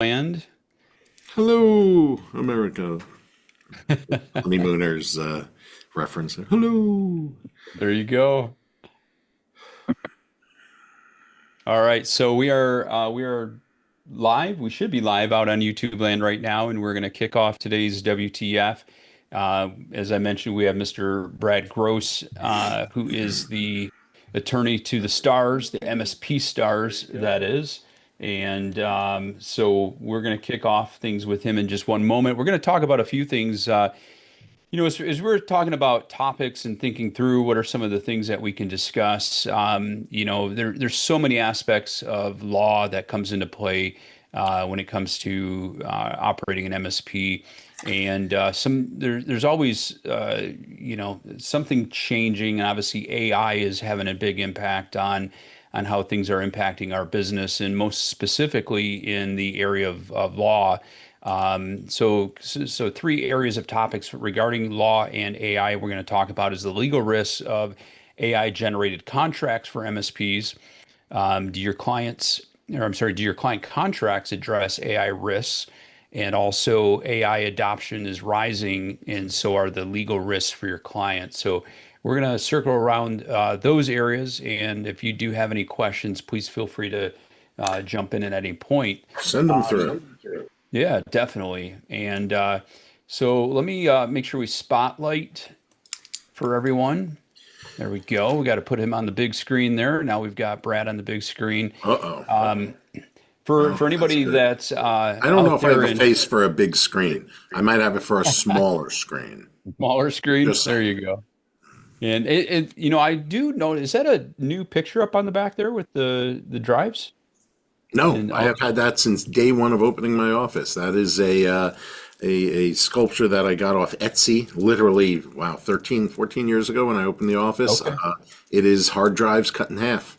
Land. Hello, America. Honeymooners reference there. Hello. There you go. All right, so we are live. We should be live out on YouTube land right now, and we're going to kick off today's WTF. As I mentioned, we have Mr. Brad Gross, who is the attorney to the stars, the MSP stars, that is. And so we're going to kick off things with him in just one moment. We're going to talk about a few things. As we're talking about topics and thinking through what are some of the things that we can discuss, there's so many aspects of law that comes into play when it comes to operating an MSP, and there's always something changing, and obviously AI is having a big impact on how things are impacting our business, and most specifically in the area of law. So three areas of topics regarding law and AI we're going to talk about is the legal risks of AI generated contracts for MSPs. Do your clients, or I'm sorry, do your client contracts address AI risks? And also AI adoption is rising, and so are the legal risks for your clients. So we're going to circle around those areas. And if you do have any questions, please feel free to jump in at any point. Send them through. Yeah, definitely. And so let me make sure we spotlight for everyone. There we go. We got to put him on the big screen there. Now we've got Brad on the big screen. Uh-oh. Um, for That's anybody good. that's I don't know out if I have there a in face for a big screen. I might have it for a smaller screen. smaller screen, Just there saying. you go. And I do notice, is that a new picture up on the back there with the drives? No, And I have had that since day one of opening my office. That is a sculpture that I got off Etsy, literally, wow, 13, 14 years ago when I opened the office. okay. It is hard drives cut in half.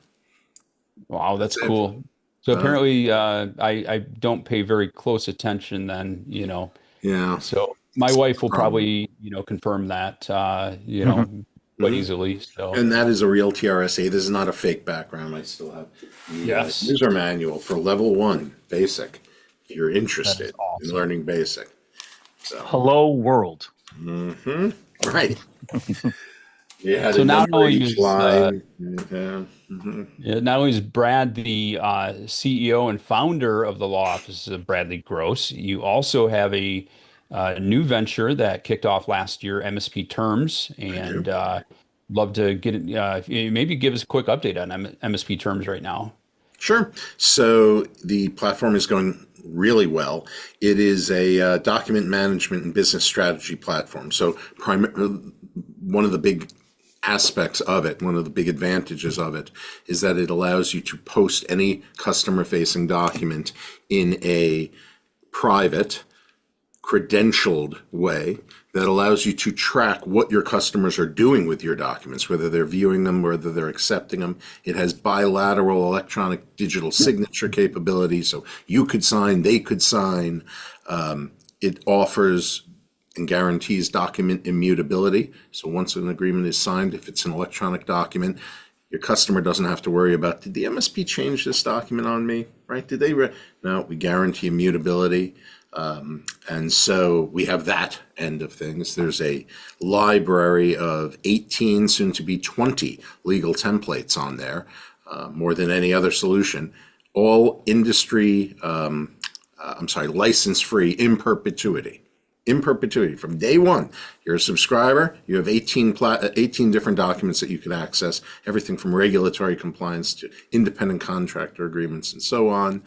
Wow, that's That's it. cool. So Uh, apparently, I don't pay very close attention then. yeah, So my wife will problem. probably, confirm that, Mhm. quite Mhm. easily. So And that is a real TRSA. This is not a fake background. I still have the yes, user manual for level one, basic, if you're that is interested in awesome. learning basic. So, Hello world. right. You had So a not number only each is line. Yeah. yeah, not only is Brad the CEO and founder of the law office of Bradley Gross, you also have a new venture that kicked off last year, MSP Terms, I and do. love to get it. If you maybe give us a quick update on MSP Terms right now. Sure. So the platform is going really well. It is a document management and business strategy platform. So one of the big aspects of it, one of the big advantages of it, is that it allows you to post any customer facing document in a private credentialed way that allows you to track what your customers are doing with your documents, whether they're viewing them, whether they're accepting them. It has bilateral electronic digital signature capability, so you could sign, they could sign. It offers and guarantees document immutability. So once an agreement is signed, if it's an electronic document, your customer doesn't have to worry about, did the MSP change this document on me, right? Did they? No, we guarantee immutability. And so we have that end of things. There's a library of 18, soon to be 20 legal templates on there, more than any other solution, all industry, license free in perpetuity. In perpetuity from day one. You're a subscriber, you have 18 different documents that you can access, everything from regulatory compliance to independent contractor agreements and so on.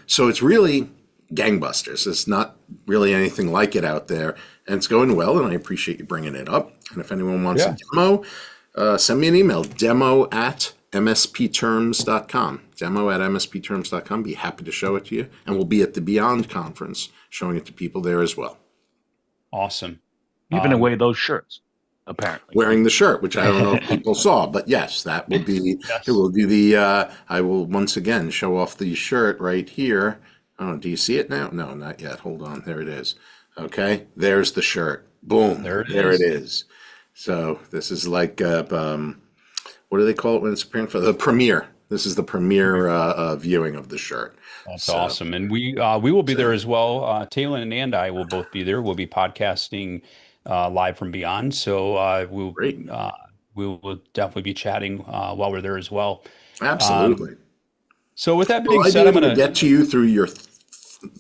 So it's really gangbusters. There's not really anything like it out there, and it's going well, and I appreciate you bringing it up. And if anyone wants a Yeah, demo, send me an email, demo@mspterms.com. Demo@mspterms.com. Be happy to show it to you. And we'll be at the Beyond conference showing it to people there as well. awesome. Giving Um, away those shirts, apparently. Wearing the shirt, which I don't know if people saw, but yes, that will be, it yes. will be I will once again show off the shirt right here. Oh, do you see it now? No, not yet. Hold on. There it is. Okay. There's the shirt. Boom. There it There it is. is. So this is like, what do they call it when it's appearing for the premiere? This is the premiere viewing of the shirt. That's So, awesome. And we will be there so as well. Talon and I will both be there. We'll be podcasting live from beyond. So great. we will definitely be chatting while we're there as well. Um, Absolutely. so with that Will being I be said, I'm able to gonna. get to you through your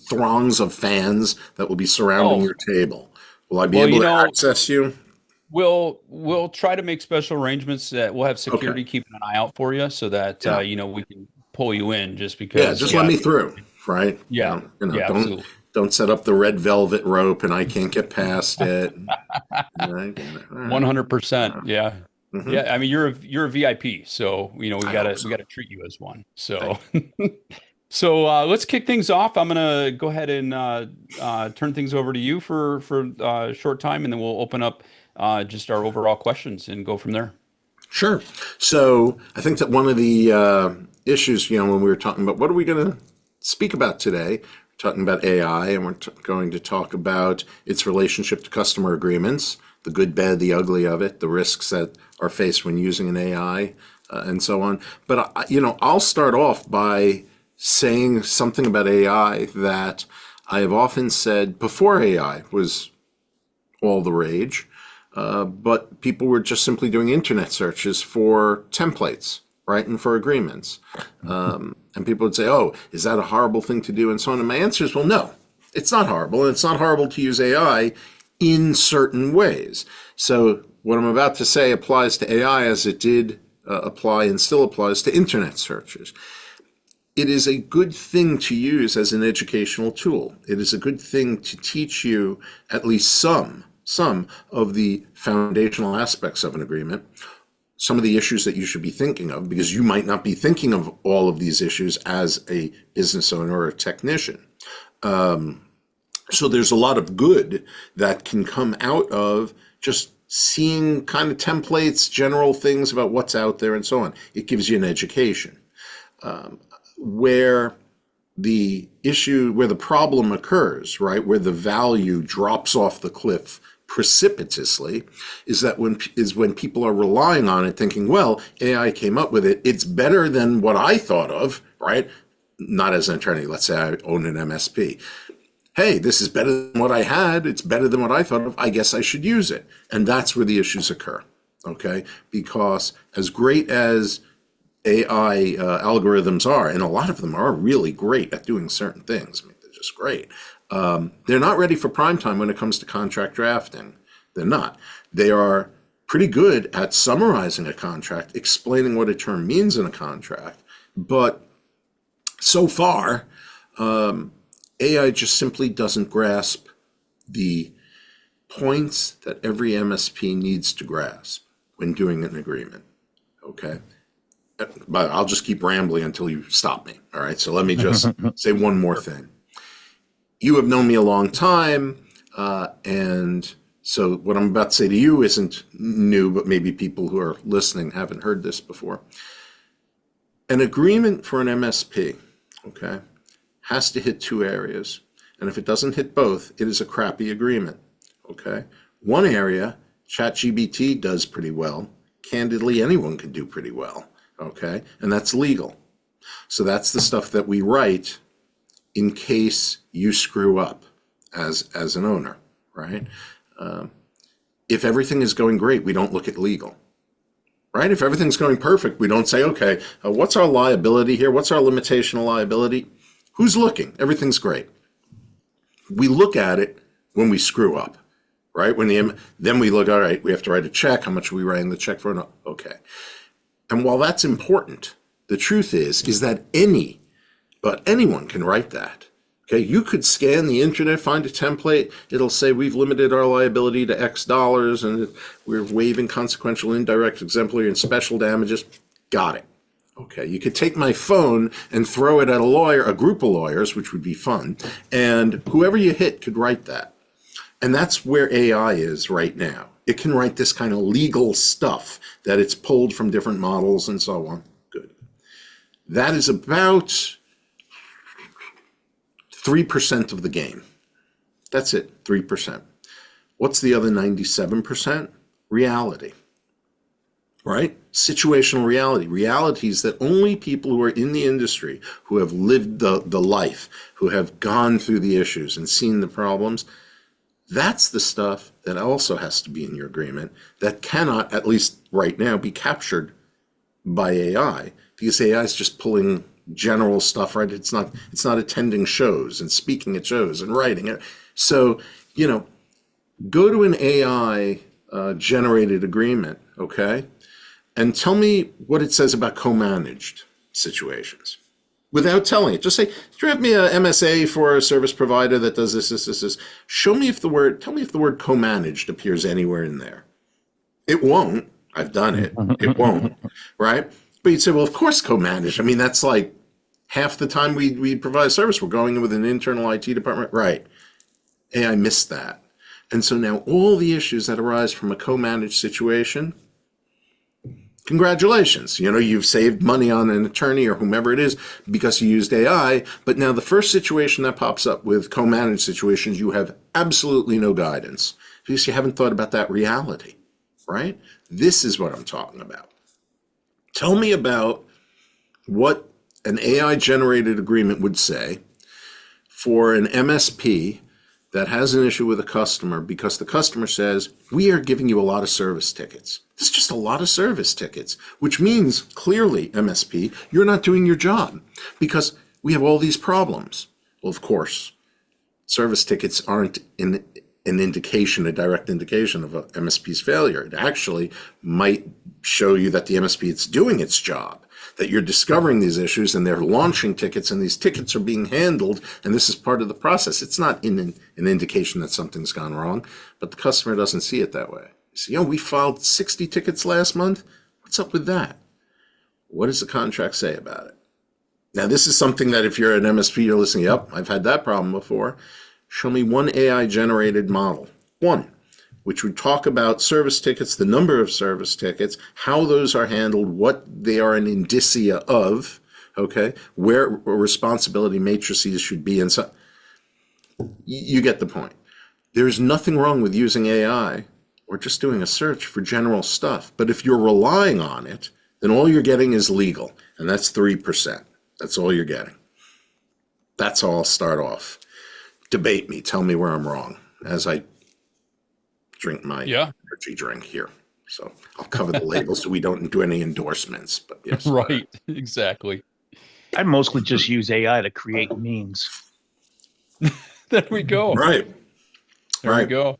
throngs of fans that will be surrounding Oh, your table? Will I be well, able you to know, access you? we'll try to make special arrangements that we'll have Okay. security keeping an eye out for you so that Yeah. we can pull you in just Yeah, because. just let Yeah, me through, right? yeah, yeah, absolutely. Don't set up the red velvet rope and I can't get past it. Right? All right. 100%. Yeah. Mm-hmm. Yeah. I mean, you're a VIP, so we I hope gotta so. we gotta treat you as one. So Thank you. so let's kick things off. I'm gonna go ahead and turn things over to you for a short time, and then we'll open up just our overall questions and go from there. Sure. So I think that one of the issues, when we were talking about what are we going to speak about today, we're talking about AI, and we're going to talk about its relationship to customer agreements, the good, bad, the ugly of it, the risks that are faced when using an AI, and so on. But I'll start off by saying something about AI that I have often said before AI was all the rage. But people were just simply doing internet searches for templates, right, and for agreements. And people would say, "Oh, is that a horrible thing to do?" and so on. And my answer is, well, no, it's not horrible, and it's not horrible to use AI in certain ways. So what I'm about to say applies to AI as it did apply and still applies to internet searches. It is a good thing to use as an educational tool. It is a good thing to teach you at least some of the foundational aspects of an agreement, some of the issues that you should be thinking of, because you might not be thinking of all of these issues as a business owner or a technician. So there's a lot of good that can come out of just seeing kind of templates, general things about what's out there and so on. It gives you an education. Where the problem occurs, right, where the value drops off the cliff precipitously, is when people are relying on it, thinking, well, AI came up with it, it's better than what I thought of, right? Not as an attorney. Let's say I own an MSP. Hey, this is better than what I had. It's better than what I thought of. I guess I should use it. And that's where the issues occur, okay? Because as great as AI algorithms are, and a lot of them are really great at doing certain things. I mean, they're just great. They're not ready for prime time when it comes to contract drafting. They're not. They are pretty good at summarizing a contract, explaining what a term means in a contract. But so far, AI just simply doesn't grasp the points that every MSP needs to grasp when doing an agreement. Okay. But I'll just keep rambling until you stop me. All right. So let me just say one more thing. You have known me a long time. And so what I'm about to say to you isn't new, but maybe people who are listening haven't heard this before. An agreement for an MSP, okay, has to hit two areas. And if it doesn't hit both, it is a crappy agreement. Okay. One area, ChatGPT does pretty well. Candidly, anyone can do pretty well. Okay, and that's legal. So that's the stuff that we write in case you screw up as an owner, right? If everything is going great, we don't look at legal, right? If everything's going perfect, we don't say, okay, what's our liability here? What's our limitation of liability? Who's looking? Everything's great. We look at it when we screw up, right? Then we look, all right, we have to write a check. How much are we writing the check for? No, okay. And while that's important, the truth is that anyone can write that. Okay, you could scan the internet, find a template. It'll say we've limited our liability to X dollars, and we're waiving consequential, indirect, exemplary, and special damages. Got it. Okay, you could take my phone and throw it at a group of lawyers, which would be fun, and whoever you hit could write that. And that's where AI is right now. It can write this kind of legal stuff that it's pulled from different models and so on. Good. That is about 3% of the game. That's it, 3%. What's the other 97%? Reality. right? Situational reality, realities that only people who are in the industry, who have lived the life, who have gone through the issues and seen the problems, that's the stuff that also has to be in your agreement that cannot, at least right now, be captured by AI, because AI is just pulling general stuff, right? It's not attending shows and speaking at shows and writing it. So, go to an AI generated agreement, okay? And tell me what it says about co-managed situations without telling it. Just say, draft me a MSA for a service provider that does this, this, this, this. Tell me if the word co-managed appears anywhere in there. It won't. I've done it. It won't, right? But you'd say, well, of course co-managed. I mean, that's like half the time we provide a service, we're going in with an internal IT department. Right. AI missed that. And so now all the issues that arise from a co-managed situation, congratulations. You've saved money on an attorney or whomever it is because you used AI. But now the first situation that pops up with co-managed situations, you have absolutely no guidance because you haven't thought about that reality, right? This is what I'm talking about. Tell me about what an AI generated agreement would say for an MSP that has an issue with a customer because the customer says, we are giving you a lot of service tickets. It's just a lot of service tickets, which means clearly, MSP, you're not doing your job because we have all these problems. Well, of course, service tickets aren't an indication, a direct indication of a MSP's failure. It actually might show you that the MSP is doing its job, that you're discovering these issues and they're launching tickets and these tickets are being handled and this is part of the process. It's not an indication that something's gone wrong, but the customer doesn't see it that way. You see, we filed 60 tickets last month. What's up with that? What does the contract say about it? Now, this is something that if you're an MSP, you're listening, yep, I've had that problem before. Show me one AI generated model, one, which would talk about service tickets, the number of service tickets, how those are handled, what they are an indicia of, okay, where responsibility matrices should be, and so you get the point. There's nothing wrong with using AI or just doing a search for general stuff. But if you're relying on it, then all you're getting is legal, and that's 3%. That's all you're getting. That's how I'll start off. Debate me. Tell me where I'm wrong as I drink my energy drink here. So I'll cover the label so we don't do any endorsements. But yes. Right. Exactly. I mostly just use AI to create memes. There we go. Right. There we go.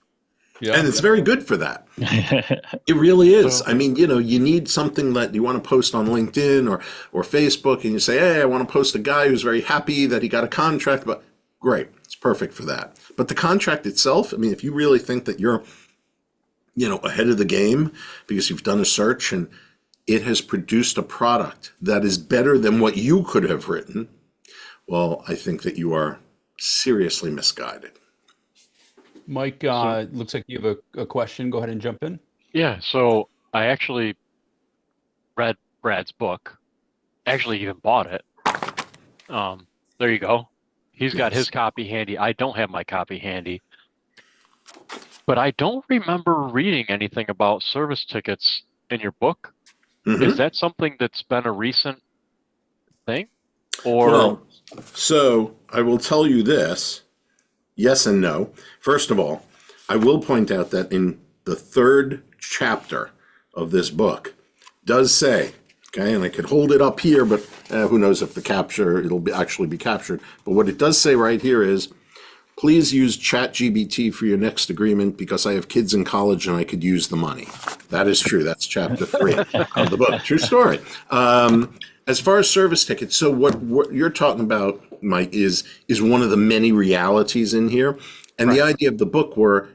Yeah. And it's very good for that. It really is. I mean, you need something that you want to post on LinkedIn or Facebook, and you say, hey, I want to post a guy who's very happy that he got a contract. But great. It's perfect for that. But the contract itself, I mean, if you really think that you're, ahead of the game because you've done a search and it has produced a product that is better than what you could have written, well, I think that you are seriously misguided. Mike, looks like you have a question. Go ahead and jump in. Yeah, so I actually read Brad's book, actually even bought it. There you go. He's got his copy handy. I don't have my copy handy. But I don't remember reading anything about service tickets in your book. Mm-hmm. Is that something that's been a recent thing? Or so I will tell you this. Yes and no. First of all, I will point out that in the 3rd chapter of this book does say, okay, and I could hold it up here, but who knows if it'll actually be captured. But what it does say right here is, please use ChatGPT for your next agreement because I have kids in college and I could use the money. That is true. That's chapter 3 of the book. True story. As far as service tickets, so what you're talking about, Mike, is one of the many realities in here. And the idea of the book were,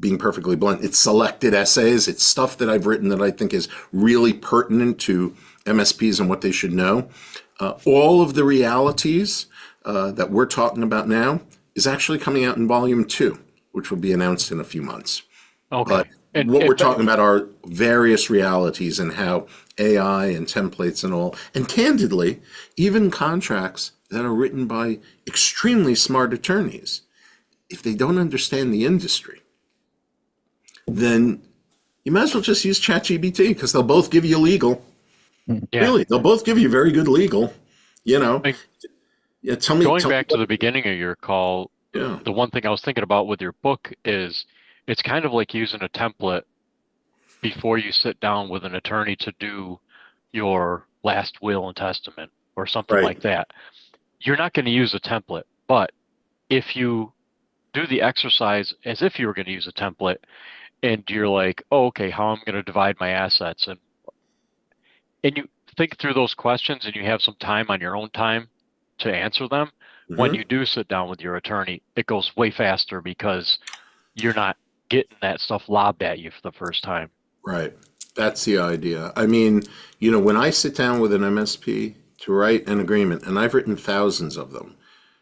being perfectly blunt, it's selected essays. It's stuff that I've written that I think is really pertinent to MSPs and what they should know. All of the realities that we're talking about now is actually coming out in volume 2, which will be announced in a few months. Okay. But what we're talking about are various realities and how AI and templates and all, and candidly, even contracts that are written by extremely smart attorneys, if they don't understand the industry, then You might as well just use ChatGPT because they'll both give you legal. Mm. Yeah. Really, they'll both give you very good legal. You know, And yeah. going Tell me back to what. the beginning of your call, Yeah. the one thing I was thinking about with your book is it's kind of like using a template before you sit down with an attorney to do your last will and testament or something Right. like that. You're not going to use a template, but if you do the exercise as if you were going to use a template and you're like, oh, okay, how I'm going to divide my assets and you think through those questions and you have some time on your own time to answer them, when Hmm. you do sit down with your attorney, it goes way faster because you're not getting that stuff lobbed at you for the first time. Right. That's the idea. I mean, when I sit down with an MSP to write an agreement, and I've written thousands of them,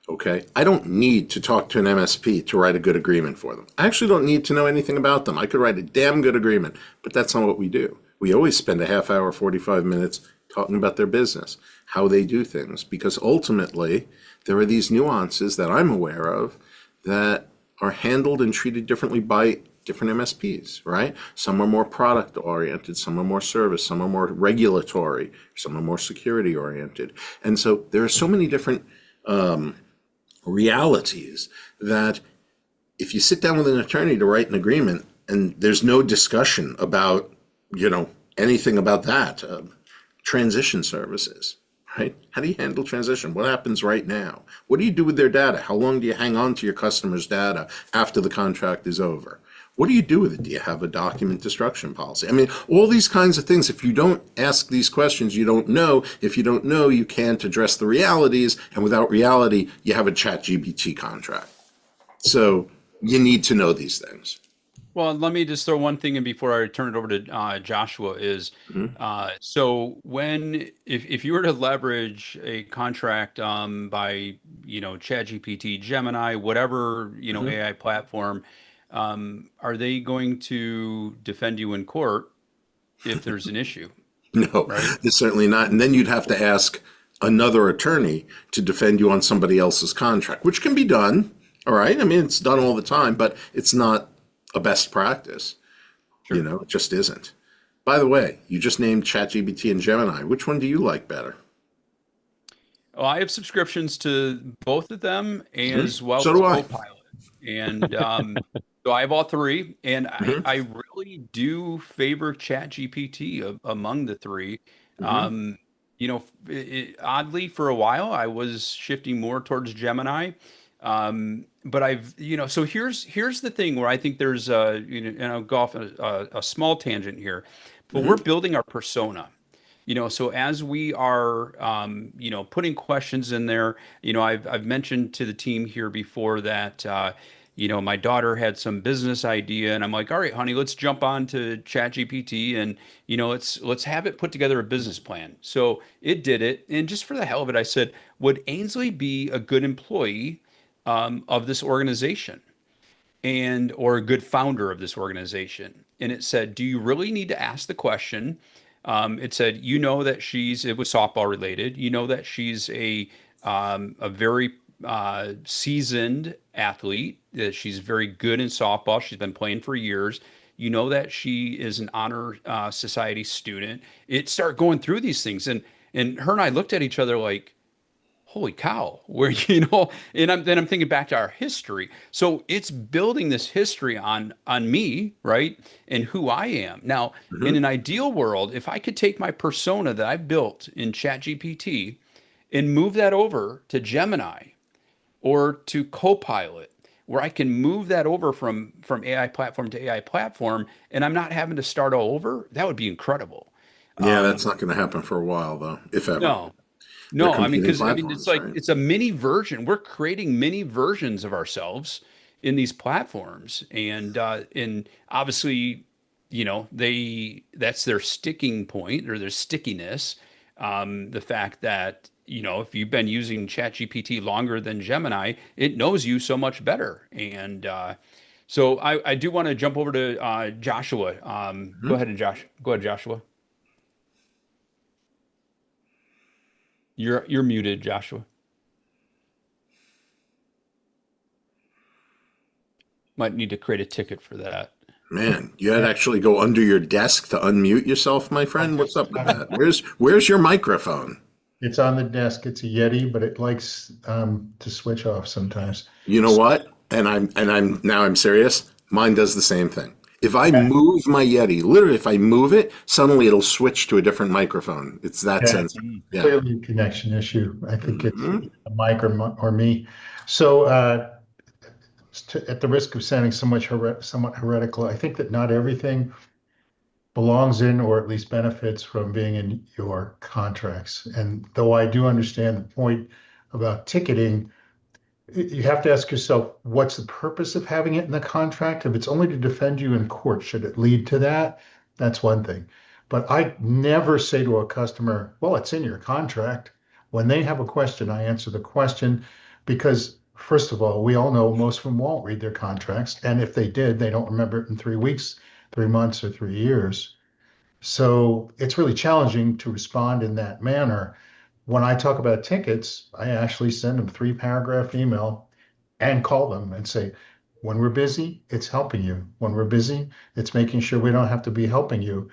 okay, I don't need to talk to an MSP to write a good agreement for them. I actually don't need to know anything about them. I could write a damn good agreement, but that's not what we do. We always spend a half hour, 45 minutes talking about their business, how they do things, because ultimately there are these nuances that I'm aware of that are handled and treated differently by different MSPs, right? Some are more product oriented, some are more service, some are more regulatory, some are more security oriented. And so there are so many different realities that if you sit down with an attorney to write an agreement and there's no discussion about, anything about that, transition services, right? How do you handle transition? What happens right now? What do you do with their data? How long do you hang on to your customer's data after the contract is over? What do you do with it? Do you have a document destruction policy? I mean, all these kinds of things. If you don't ask these questions, you don't know. If you don't know, you can't address the realities. And without reality, you have a chat GPT contract. So you need to know these things. Well, let me just throw one thing in before I turn it over to Joshua is Mhm. so if you were to leverage a contract by ChatGPT, Gemini, whatever Mhm. AI platform, are they going to defend you in court if there's an issue, No, right? it's certainly not. And then you'd have to ask another attorney to defend you on somebody else's contract, which can be done. All right. I mean, it's done all the time, but it's not a best practice. Sure. It just isn't. By the way, you just named ChatGPT and Gemini. Which one do you like better? Well, I have subscriptions to both of them Hmm. as well So as do I. Copilot. And so I have all three. And I, Hmm. I really do favor ChatGPT among the three. Hmm. Oddly, for a while, I was shifting more towards Gemini. But so here's the thing where I think there's and I'll go off a small tangent here, but we're Hmm. building our persona. So as we are, putting questions in there, I've mentioned to the team here before that, my daughter had some business idea, and I'm like, all right, honey, let's jump on to ChatGPT and, let's have it put together a business plan. So it did it, and just for the hell of it, I said, would Ainsley be a good employee of this organization? And or a good founder of this organization. And it said, do you really need to ask the question? It said, that it was softball related. That she's a very seasoned athlete, that she's very good in softball. She's been playing for years. That she is an honor society student. It started going through these things. And her and I looked at each other like, holy cow, where and I'm thinking back to our history. So it's building this history on me, right? And who I am. Now, in Hmm. an ideal world, if I could take my persona that I built in ChatGPT and move that over to Gemini or to Copilot, where I can move that over from AI platform to AI platform, and I'm not having to start all over, that would be incredible. Yeah, that's not going to happen for a while, though, if ever. No, They're no, I mean, competing because it's platforms, like right? it's a mini version. We're creating mini versions of ourselves in these platforms, and obviously, that's their sticking point or their stickiness. The fact that if you've been using ChatGPT longer than Gemini, it knows you so much better. And so I do want to jump over to Joshua. Go Hmm. ahead and Josh. Go ahead, Joshua. You're muted, Joshua. Might need to create a ticket for that. Man, you had to actually go under your desk to unmute yourself, my friend. What's up with that? Where's your microphone? It's on the desk. It's a Yeti, but it likes to switch off sometimes. You know what? I'm serious. Mine does the same thing. If I move my Yeti, literally if I move it, suddenly it'll switch to a different microphone. It's that Yeah, sensitive. Yeah. clearly a connection issue. I think it's Mhm. a mic or me. So, at the risk of sounding somewhat heretical, I think that not everything belongs in or at least benefits from being in your contracts. And though I do understand the point about ticketing, you have to ask yourself, what's the purpose of having it in the contract? If it's only to defend you in court, should it lead to that? That's one thing. But I never say to a customer, well, it's in your contract. When they have a question, I answer the question because, first of all, we all know most of them won't read their contracts. And if they did, they don't remember it in 3 weeks, 3 months, or 3 years. So it's really challenging to respond in that manner. When I talk about tickets, I actually send them 3 paragraph email and call them and say, when we're busy, it's helping you. When we're busy, it's making sure we don't have to be helping you.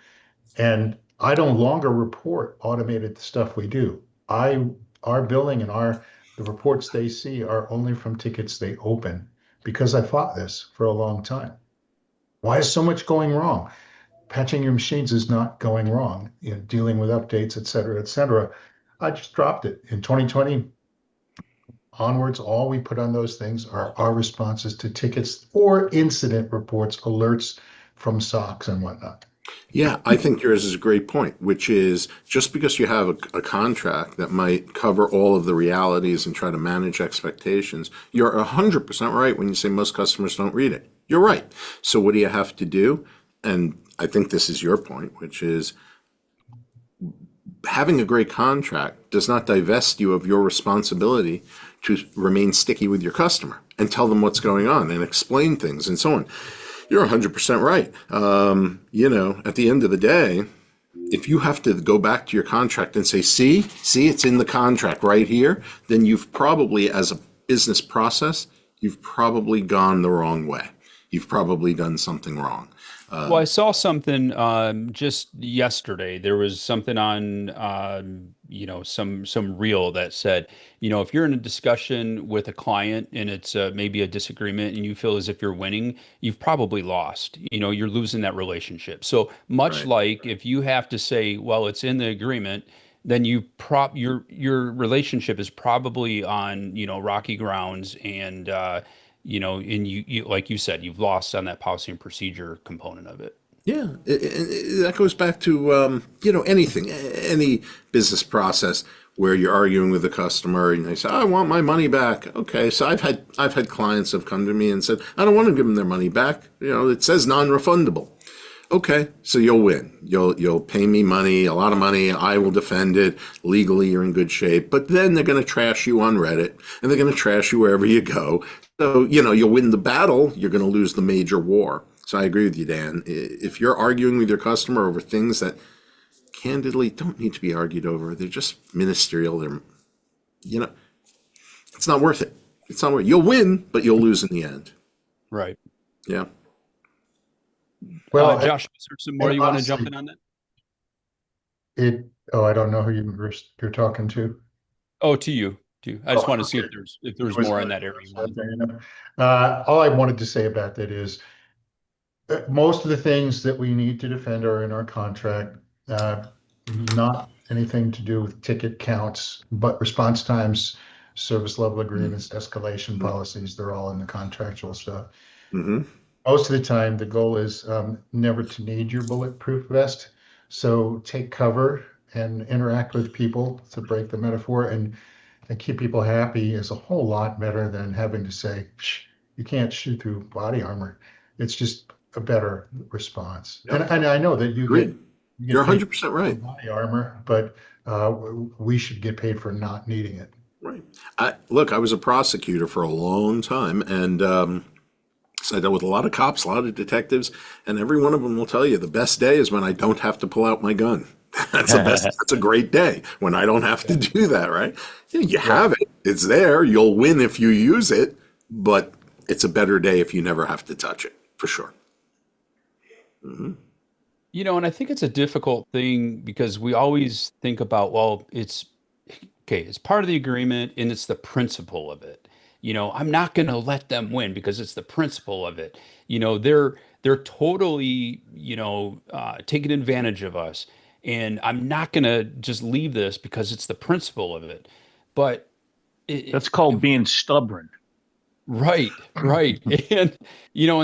And I don't longer report automated stuff we do. Our billing and the reports they see are only from tickets they open because I fought this for a long time. Why is so much going wrong? Patching your machines is not going wrong. Dealing with updates, et cetera, et cetera. I just dropped it in 2020 onwards. All we put on those things are our responses to tickets or incident reports, alerts from SOCs and whatnot. Yeah, I think yours is a great point, which is just because you have a contract that might cover all of the realities and try to manage expectations, you're 100% right when you say most customers don't read it. You're right. So what do you have to do? And I think this is your point, which is having a great contract does not divest you of your responsibility to remain sticky with your customer and tell them what's going on and explain things and so on. You're 100% right. At the end of the day, if you have to go back to your contract and say, see, it's in the contract right here, then you've probably, as a business process, you've probably gone the wrong way. You've probably done something wrong. Well, I saw something just yesterday. There was something on some reel that said, if you're in a discussion with a client and it's maybe a disagreement and you feel as if you're winning, you've probably lost. You're losing that relationship. So much Right. like if you have to say, well, it's in the agreement, then your relationship is probably on rocky grounds and you like you said, you've lost on that policy and procedure component of it. Yeah, that goes back to anything, any business process where you're arguing with a customer and they say, "I want my money back." Okay, so I've had clients have come to me and said, "I don't want to give them their money back. It says non-refundable." Okay, so you'll win. You'll pay me money, a lot of money. I will defend it. Legally, you're in good shape. But then they're going to trash you on Reddit, and they're going to trash you wherever you go. So, you'll win the battle. You're going to lose the major war. So I agree with you, Dan. If you're arguing with your customer over things that candidly don't need to be argued over, they're just ministerial. You know, it's not worth it. It's not worth it. You'll win, but you'll lose in the end. Right. Yeah. Well, Josh, is there some more and you want to jump honestly, in on that? I don't know who you're talking to. Oh, to you, to you. I just Oh, want to see okay. if There there's was more in another that area you person out want. there. All I wanted to say about that is most of the things that we need to defend are in our contract. Not anything to do with ticket counts, but response times, service level agreements, escalation policies, they're all in the contractual stuff. Mm-hmm. Most of the time, the goal is never to need your bulletproof vest. So take cover and interact with people, to break the metaphor, and keep people happy is a whole lot better than having to say, "Psh, you can't shoot through body armor." It's just a better response. Yep. And I know that you get Agreed. You're paid 100% for right. body armor, but we should get paid for not needing it. Right. Look, I was a prosecutor for a long time, and so I dealt with a lot of cops, a lot of detectives, and every one of them will tell you the best day is when I don't have to pull out my gun. That's the best. That's a great day when I don't have to do that, right? You have it. It's there. You'll win if you use it, but it's a better day if you never have to touch it, for sure. And I think it's a difficult thing because we always think about, well, it's okay, it's part of the agreement and it's the principle of it. I'm not going to let them win because it's the principle of it. They're totally, taking advantage of us, and I'm not going to just leave this because it's the principle of it. But That's called being stubborn. right, right. And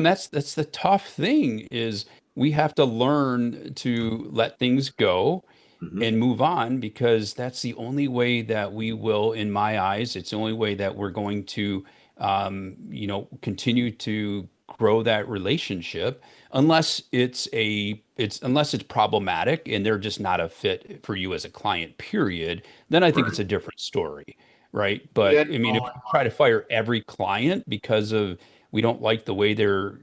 that's the tough thing is we have to learn to let things go Hmm. and move on because that's the only way that we will, in my eyes, it's the only way that we're going to, continue to grow that relationship unless it's problematic and they're just not a fit for you as a client, period. Then I think Right. it's a different story, right? The But end I mean, if goal in we try to fire every client because of we don't like the way they're,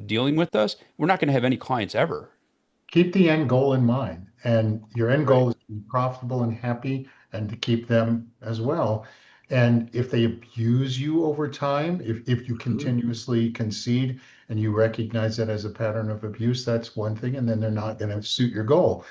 dealing with us, we're not going to have any clients ever. keep the end goal in mind. And your end Right. goal is to be profitable and happy and to keep them as well. And if they abuse you over time, if you Mhm. continuously concede and you recognize that as a pattern of abuse, that's one thing, and then they're not going to suit your goal.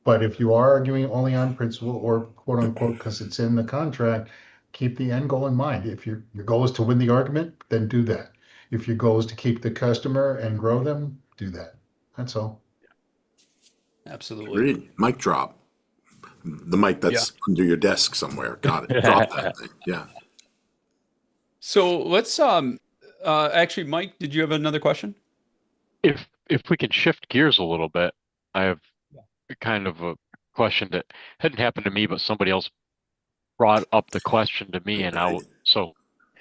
But if you are arguing only on principle or quote unquote, because it's in the contract, keep the end goal in mind. If your goal is to win the argument, then do that. If your goal is to keep the customer and grow them, do that. That's all. Absolutely. Agreed. Mic drop. The mic Yeah. that's under your desk somewhere. Got it. Drop that thing. Yeah. So let's actually, Mike, did you have another question? If we can shift gears a little bit, I have kind of a question that hadn't happened to me, but somebody else brought up the question to me, and so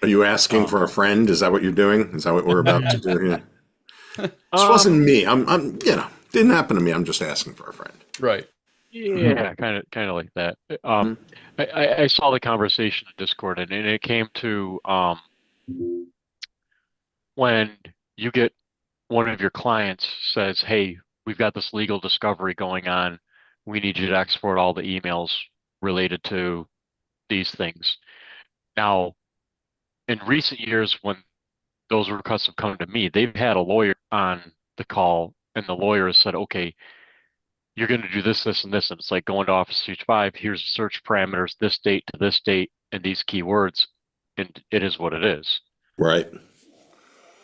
Are you asking um for a friend? Is that what you're doing? Is that what we're about to do here? This wasn't um me. Didn't happen to me. I'm just asking for a friend. Right. yeah, kind of like that. Hmm. I saw the conversation in Discord, and it came to when you get one of your clients says, "Hey, we've got this legal discovery going on. We need you to export all the emails related to these things." Now, in recent years, when those requests have come to me, they've had a lawyer on the call, and the lawyer has said, "Okay, you're going to do this, this, and this." And it's like going to Office 365, here's the search parameters, this date to this date, and these keywords, and it is what it is. Right.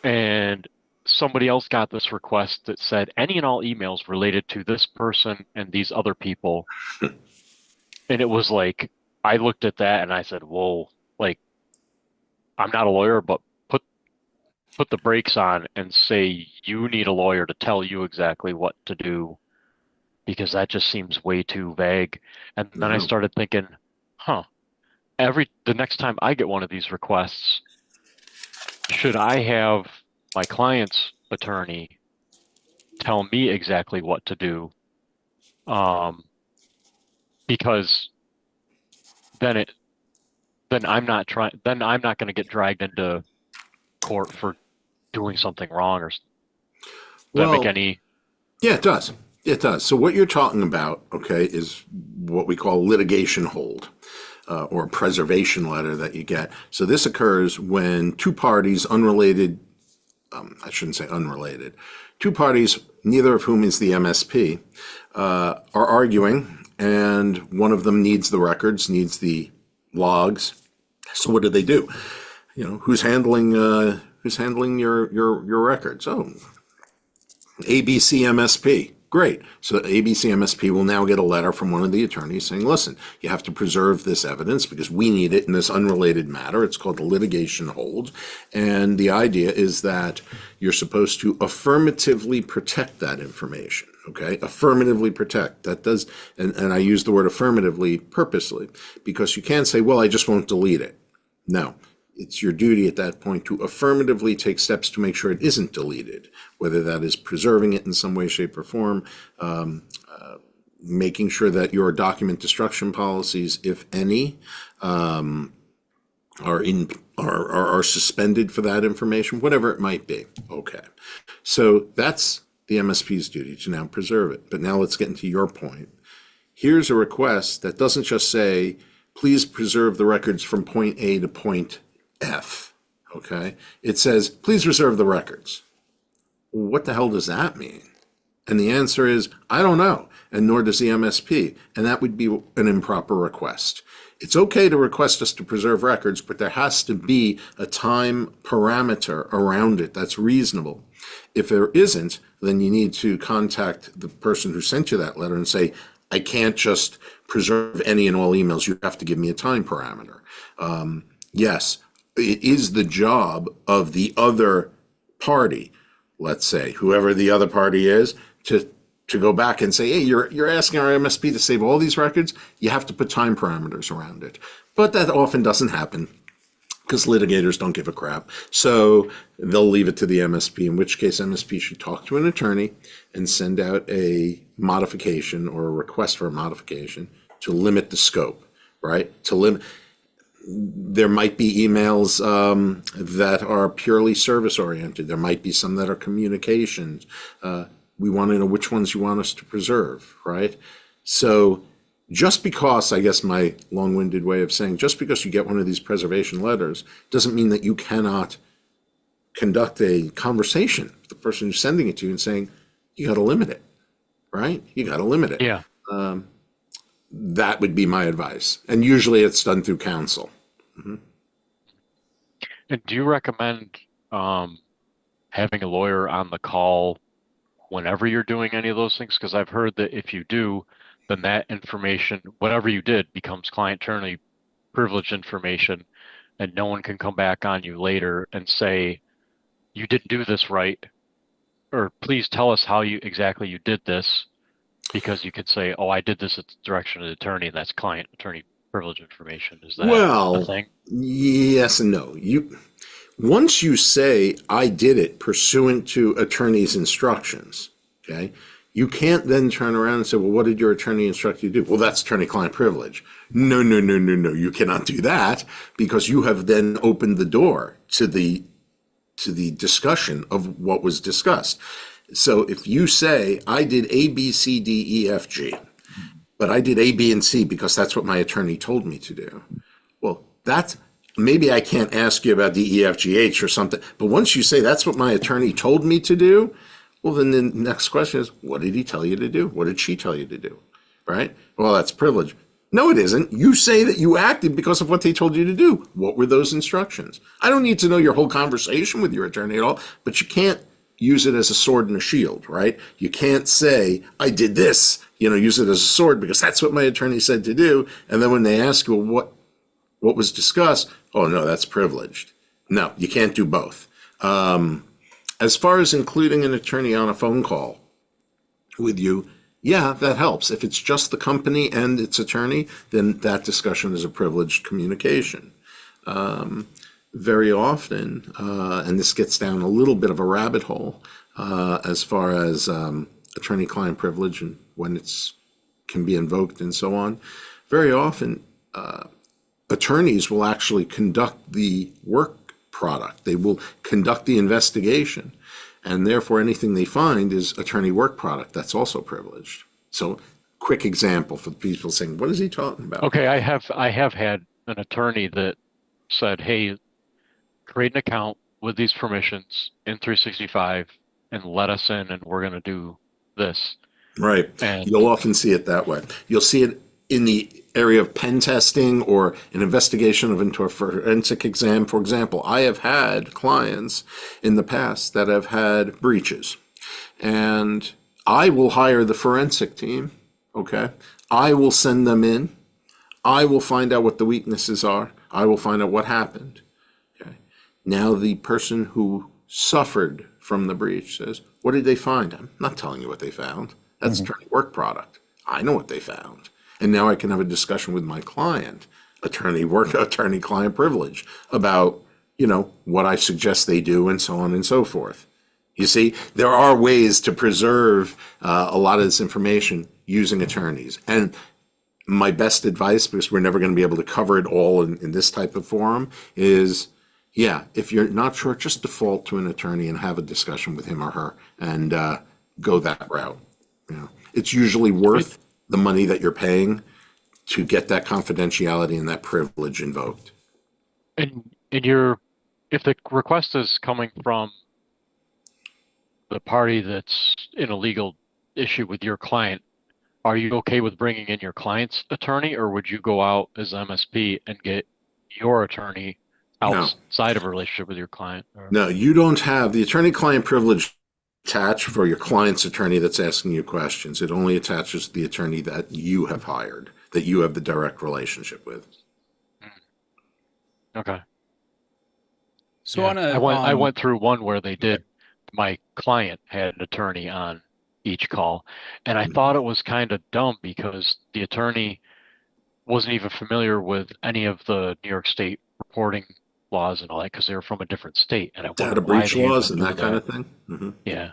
And somebody else got this request that said any and all emails related to this person and these other people. And it was like, I looked at that and I said, whoa, like, I'm not a lawyer, but put put the brakes on and say you need a lawyer to tell you exactly what to do because that just seems way too vague. And then I No. started thinking, huh, the next time I get one of these requests, should I have my client's attorney tell me exactly what to do? Um, because then it then I'm not going to get dragged into court for doing something wrong. Or does that make Well, any? yeah, it does. It does. So what you're talking about, okay, is what we call litigation hold, or a preservation letter that you get. So this occurs when two parties, unrelated, I shouldn't say unrelated, two parties, neither of whom is the MSP, are arguing, and one of them needs the records, needs the logs. So what do? Who's handling your records? Oh, ABC MSP. Great. So ABC MSP will now get a letter from one of the attorneys saying, listen, you have to preserve this evidence because we need it in this unrelated matter. It's called the litigation hold. And the idea is that you're supposed to affirmatively protect that information. Okay? Affirmatively protect. That does, and I use the word affirmatively purposely because you can't say, well, I just won't delete it. No, it's your duty at that point to affirmatively take steps to make sure it isn't deleted, whether that is preserving it in some way, shape, or form, making sure that your document destruction policies, if any, are in are suspended for that information, whatever it might be. Okay, so that's the MSP's duty to now preserve it. But now let's get into your point. Here's a request that doesn't just say, please preserve the records from point A to point F. Okay, it says, please reserve the records. What the hell does that mean? And the answer is, I don't know, and nor does the MSP, and that would be an improper request. It's okay to request us to preserve records, but there has to be a time parameter around it that's reasonable. If there isn't, then you need to contact the person who sent you that letter and say, I can't just preserve any and all emails. You have to give me a time parameter. Yes, it is the job of the other party, let's say, whoever the other party is, to go back and say, hey, you're asking our MSP to save all these records. You have to put time parameters around it. But that often doesn't happen because litigators don't give a crap. So they'll leave it to the MSP, in which case MSP should talk to an attorney and send out a modification or a request for a modification to limit the scope, right? There might be emails that are purely service oriented. There might be some that are communications. We want to know which ones you want us to preserve, right? So just because, I guess my long-winded way of saying, just because you get one of these preservation letters doesn't mean that you cannot conduct a conversation with the person who's sending it to you and saying, you got to limit it, right? You got to limit it. Yeah. That would be my advice. And usually it's done through counsel. And do you recommend having a lawyer on the call whenever you're doing any of those things? Because I've heard that if you do, then that information, whatever you did, becomes client attorney privileged information, and no one can come back on you later and say, you didn't do this right, or please tell us how you exactly you did this, because you could say, oh, I did this at the direction of the attorney, and that's client attorney privilege information. Is that a Well, thing? yes and no. Once you say, I did it pursuant to attorney's instructions, okay, you can't then turn around and say, well, what did your attorney instruct you to do? Well, that's attorney-client privilege. No, no, no, no, no. You cannot do that because you have then opened the door to the discussion of what was discussed. So if you say, I did A, B, C, D, E, F, G, but I did A, B, and C because that's what my attorney told me to do. Well, maybe I can't ask you about D, E, F, G, H or something, but once you say that's what my attorney told me to do, well, then the next question is, what did he tell you to do? What did she tell you to do? Right? Well, that's privilege. No, it isn't. You say that you acted because of what they told you to do. What were those instructions? I don't need to know your whole conversation with your attorney at all, but you can't use it as a sword and a shield, right? You can't say, I did this, use it as a sword because that's what my attorney said to do. And then when they ask you what was discussed, oh no, that's privileged. No, you can't do both. As far as including an attorney on a phone call with you, yeah, that helps. If it's just the company and its attorney, then that discussion is a privileged communication. Very often, and this gets down a little bit of a rabbit hole as far as attorney-client privilege and when it's can be invoked and so on. Very often, attorneys will actually conduct the work product. They will conduct the investigation, and therefore anything they find is attorney work product. That's also privileged. So, quick example for the people saying, "What is he talking about?" Okay, I have had an attorney that said, hey, create an account with these permissions in 365 and let us in, and we're going to do this. Right. And You'll often see it that way. You'll see it in the area of pen testing or an investigation into a forensic exam. For example, I have had clients in the past that have had breaches, and I will hire the forensic team, okay? I will send them in. I will find out what the weaknesses are. I will find out what happened, okay? Now the person who suffered from the breach says, what did they find? I'm not telling you what they found. That's attorney work product. I know what they found. And now I can have a discussion with my client, attorney-client privilege, about, what I suggest they do and so on and so forth. You see, there are ways to preserve a lot of this information using attorneys. And my best advice, because we're never going to be able to cover it all in this type of forum, is, if you're not sure, just default to an attorney and have a discussion with him or her and go that route. It's usually worth the money that you're paying to get that confidentiality and that privilege invoked. if the request is coming from the party that's in a legal issue with your client, are you okay with bringing in your client's attorney, or would you go out as MSP and get your attorney No, outside of a relationship with your client? Or, no, you don't have the attorney-client privilege attached for your client's attorney that's asking you questions. It only attaches to the attorney that you have hired, that you have the direct relationship with. okay. So Yeah, on a I went through one where they did. My client had an attorney on each call, and I thought it was kind of dumb because the attorney wasn't even familiar with any of the New York State reporting laws and all that because they were from a different state, and I Data wondered why breach they laws even and knew that kind that. of thing. Yeah,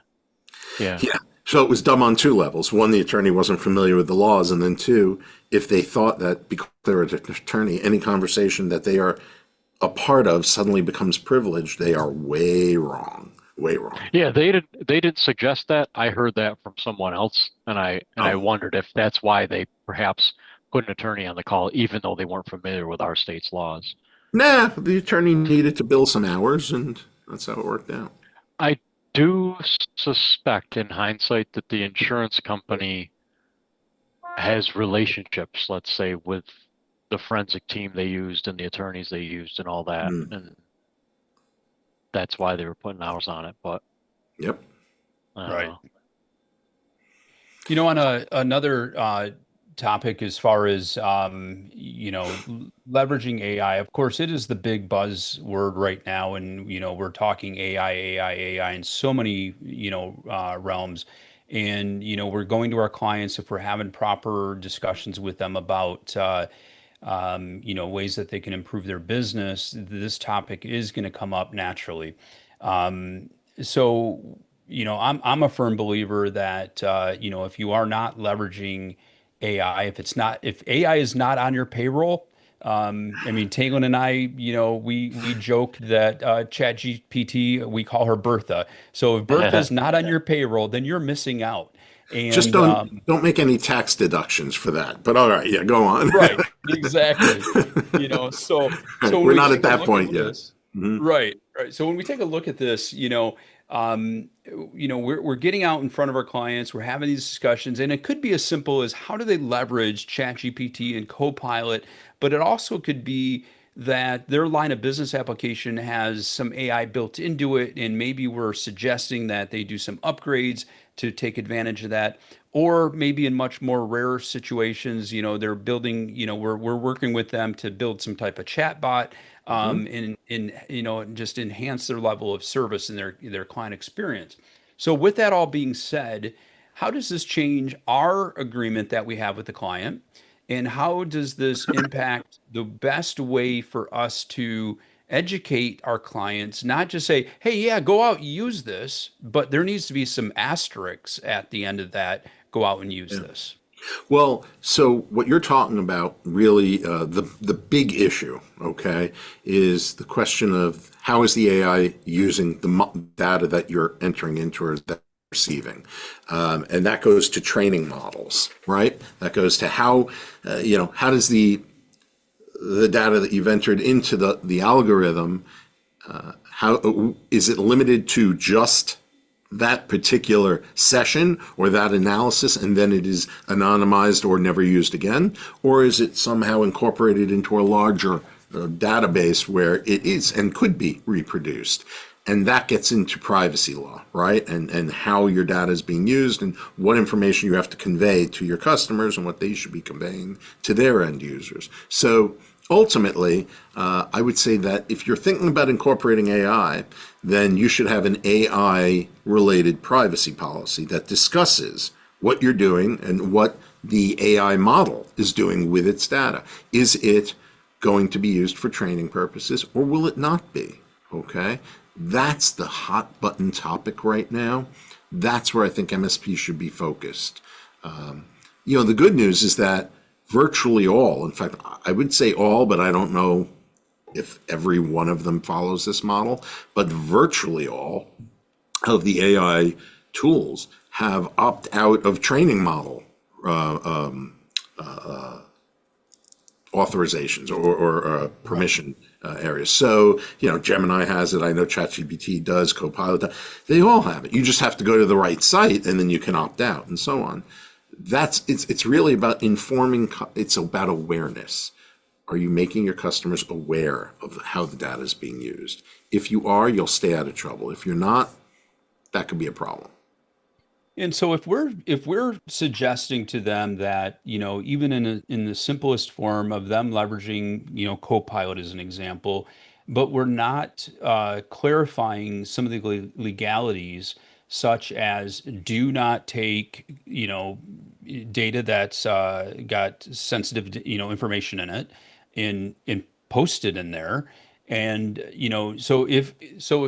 yeah, Yeah. So it was dumb on two levels. One, the attorney wasn't familiar with the laws. And then two, if they thought that because they're an attorney, any conversation that they are a part of suddenly becomes privileged, they are way wrong. Way wrong. yeah. They didn't suggest that. I heard that from someone else, and I Oh, wondered if that's why they perhaps put an attorney on the call, even though they weren't familiar with our state's laws. nah, the attorney needed to bill some hours, and that's how it worked out. I do suspect in hindsight that the insurance company has relationships, let's say, with the forensic team they used and the attorneys they used and all that. Mm, And that's why they were putting hours on it. But yep. I don't right. know. On another topic, as far as leveraging AI, of course, it is the big buzzword right now, and we're talking AI, AI, AI in so many realms, and we're going to our clients if we're having proper discussions with them about ways that they can improve their business. This topic is going to come up naturally. So I'm a firm believer that if you are not leveraging AI, if AI is not on your payroll, I mean, Taylor and I, we joke that ChatGPT, we call her Bertha. So if Bertha's not on your payroll, then you're missing out. Just And don't make any tax deductions for that. But all right, yeah, go on. right, exactly. So when We're we not at take a that look at point yet. this, Hmm. right, right. So when we take a look at this, we're getting out in front of our clients, we're having these discussions, and it could be as simple as how do they leverage ChatGPT and Copilot, but it also could be that their line of business application has some AI built into it, and maybe we're suggesting that they do some upgrades to take advantage of that. Or maybe in much more rare situations, they're building, we're working with them to build some type of chat bot, Hmm. and just enhance their level of service and their client experience. So with that all being said, how does this change our agreement that we have with the client? And how does this impact the best way for us to educate our clients, not just say, hey, yeah, go out and use this, but there needs to be some asterisks at the end of that, go out and use Yeah. this. Well, so what you're talking about really, the big issue, okay, is the question of how is the AI using the data that you're entering into or that you're receiving, and that goes to training models, right? That goes to how, how does the data that you've entered into the algorithm, how is it limited to just that particular session or that analysis, and then it is anonymized or never used again? Or is it somehow incorporated into a larger database where it is and could be reproduced? And that gets into privacy law, right? And how your data is being used and what information you have to convey to your customers and what they should be conveying to their end users. So ultimately, I would say that if you're thinking about incorporating AI, then you should have an AI related privacy policy that discusses what you're doing and what the AI model is doing with its data. Is it going to be used for training purposes or will it not be? Okay. That's the hot button topic right now. That's where I think MSP should be focused. The good news is that virtually all, in fact, I would say all, but I don't know if every one of them follows this model, but virtually all of the AI tools have opt out of training model authorizations or permission areas. So, Gemini has it. I know ChatGPT does, Copilot does. They all have it. You just have to go to the right site and then you can opt out and so on. It's really about informing. It's about awareness. Are you making your customers aware of how the data is being used? If you are, you'll stay out of trouble. If you're not, that could be a problem. And so if we're suggesting to them that, even in the simplest form of them leveraging, Copilot as an example, but we're not clarifying some of the legalities, such as do not take, data that's got sensitive, information in it, and post it in there. And, so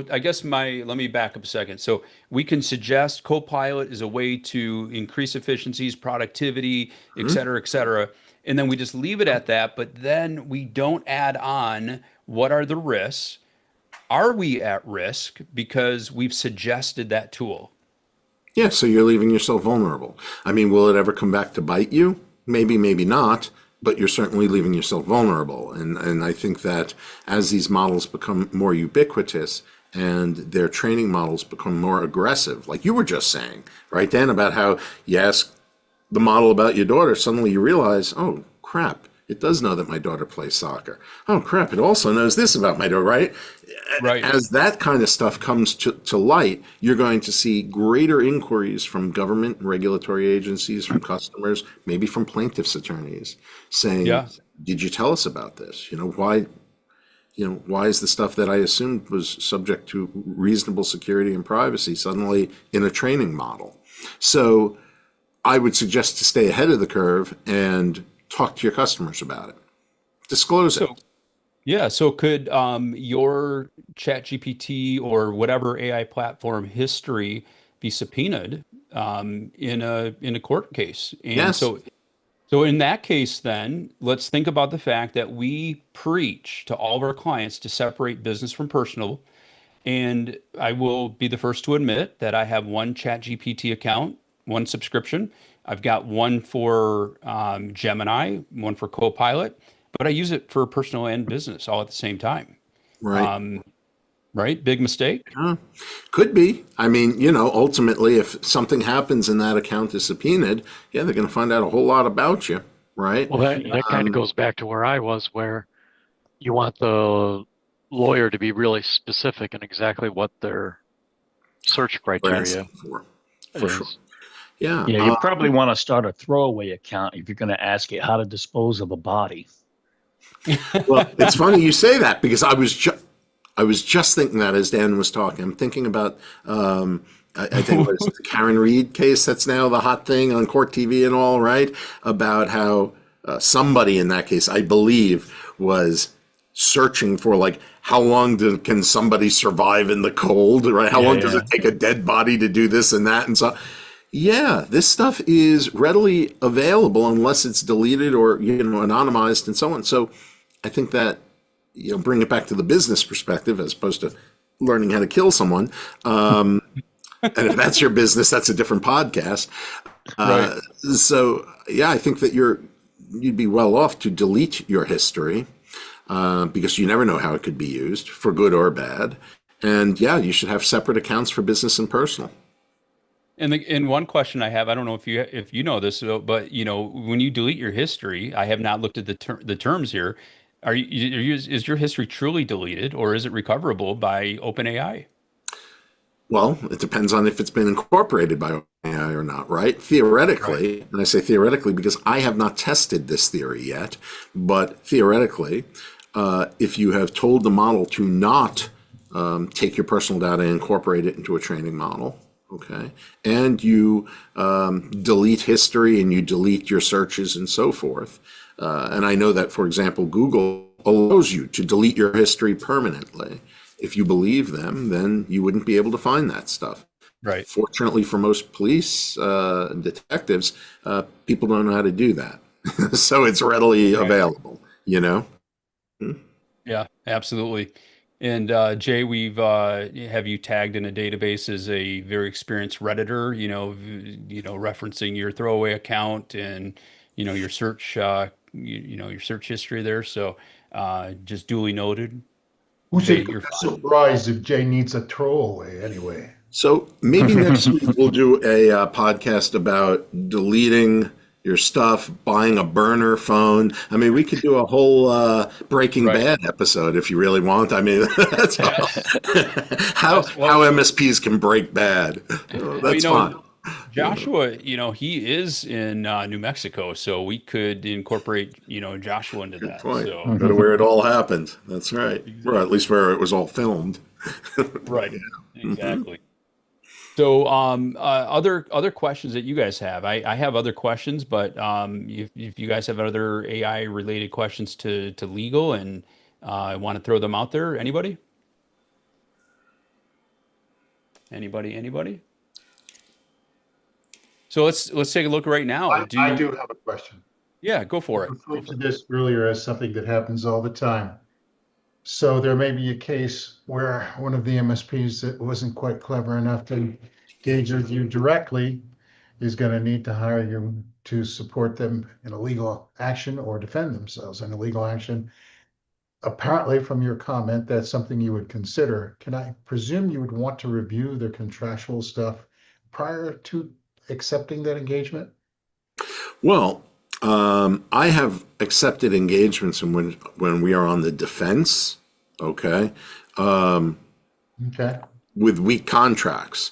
I guess let me back up a second. So we can suggest Copilot is a way to increase efficiencies, productivity, et Hmm? cetera, et cetera. And then we just leave it at that, but then we don't add on what are the risks? Are we at risk because we've suggested that tool? Yeah, so you're leaving yourself vulnerable. I mean, will it ever come back to bite you? Maybe, maybe not, but you're certainly leaving yourself vulnerable. And I think that as these models become more ubiquitous and their training models become more aggressive, like you were just saying, right, Dan, about how you ask the model about your daughter, suddenly you realize, oh, crap, it does know that my daughter plays soccer. Oh, crap, it also knows this about my daughter, right? Right. As that kind of stuff comes to light, you're going to see greater inquiries from government and regulatory agencies, from customers, maybe from plaintiffs' attorneys, saying, Yeah. did you tell us about this? Why is the stuff that I assumed was subject to reasonable security and privacy suddenly in a training model? So I would suggest to stay ahead of the curve and talk to your customers about it. Disclose it. So Yeah, so could your ChatGPT or whatever AI platform history be subpoenaed in a court case? And Yes. so in that case, then let's think about the fact that we preach to all of our clients to separate business from personal. And I will be the first to admit that I have one ChatGPT account, one subscription. I've got one for Gemini, one for Copilot, but I use it for personal and business all at the same time. Right. Um, right? Big mistake. Huh. Could be. I mean, ultimately, if something happens and that account is subpoenaed, yeah, they're going to find out a whole lot about you, right? Well, that kind of Um, goes back to where I was, where you want the lawyer to be really specific in exactly what their search we're criteria asking for sure. is. Yeah. Yeah, you probably want to start a throwaway account if you're going to ask it how to dispose of a body. Well, it's funny you say that because I was just thinking that as Dan was talking. I'm thinking about I think it was the Karen Reed case that's now the hot thing on court TV and all, right? About how somebody in that case, I believe, was searching for like how long can somebody survive in the cold, right? How Yeah, long does yeah. it take a dead body to do this and that and so. Yeah, this stuff is readily available unless it's deleted or anonymized and so on. So I think that bring it back to the business perspective as opposed to learning how to kill someone. Um, and if that's your business, that's a different podcast. Right. So yeah, I think that you'd be well off to delete your history because you never know how it could be used for good or bad. And yeah, you should have separate accounts for business and personal. And one question I have, I don't know if you know this, but when you delete your history, I have not looked at the terms here. Is your history truly deleted, or is it recoverable by OpenAI? Well, it depends on if it's been incorporated by OpenAI or not, right? Right. Theoretically, and I say theoretically because I have not tested this theory yet, but theoretically, if you have told the model to not take your personal data and incorporate it into a training model, okay, and you delete history and you delete your searches and so forth, and I know that, for example, Google allows you to delete your history permanently. If you believe them, then you wouldn't be able to find that stuff. Right. Fortunately for most police and detectives, people don't know how to do that. So it's readily Right. available, you know? Hmm. Yeah, absolutely. And Jay, we've have you tagged in a database as a very experienced Redditor, referencing your throwaway account and your search your search history there. So just duly noted. Who should You're be fine. surprised if Jay needs a throwaway anyway? So maybe next week we'll do a podcast about deleting your stuff, buying a burner phone. I mean, we could do a whole Breaking Right. Bad episode if you really want. I mean, that's how Yes, well, how MSPs can break bad. Oh, well, that's fun. Joshua, he is in New Mexico, so we could incorporate, Joshua into Good that. point. So, Go to where it all happened. That's right. Or at exactly. least where it was all filmed. Right. Mhm. Exactly. So, other questions that you guys have. I have other questions, but if you guys have other AI related questions to legal and want to throw them out there, anybody? Anybody? So let's take a look right now. I do have a question. Yeah, go You for it. Go referred for to it. this earlier as something that happens all the time. So there may be a case where one of the MSPs that wasn't quite clever enough to engage with you directly is going to need to hire you to support them in a legal action or defend themselves in a legal action. Apparently, from your comment, that's something you would consider. Can I presume you would want to review the contractual stuff prior to accepting that engagement? Well, I have accepted engagements and when we are on the defense, okay, Okay. with weak contracts.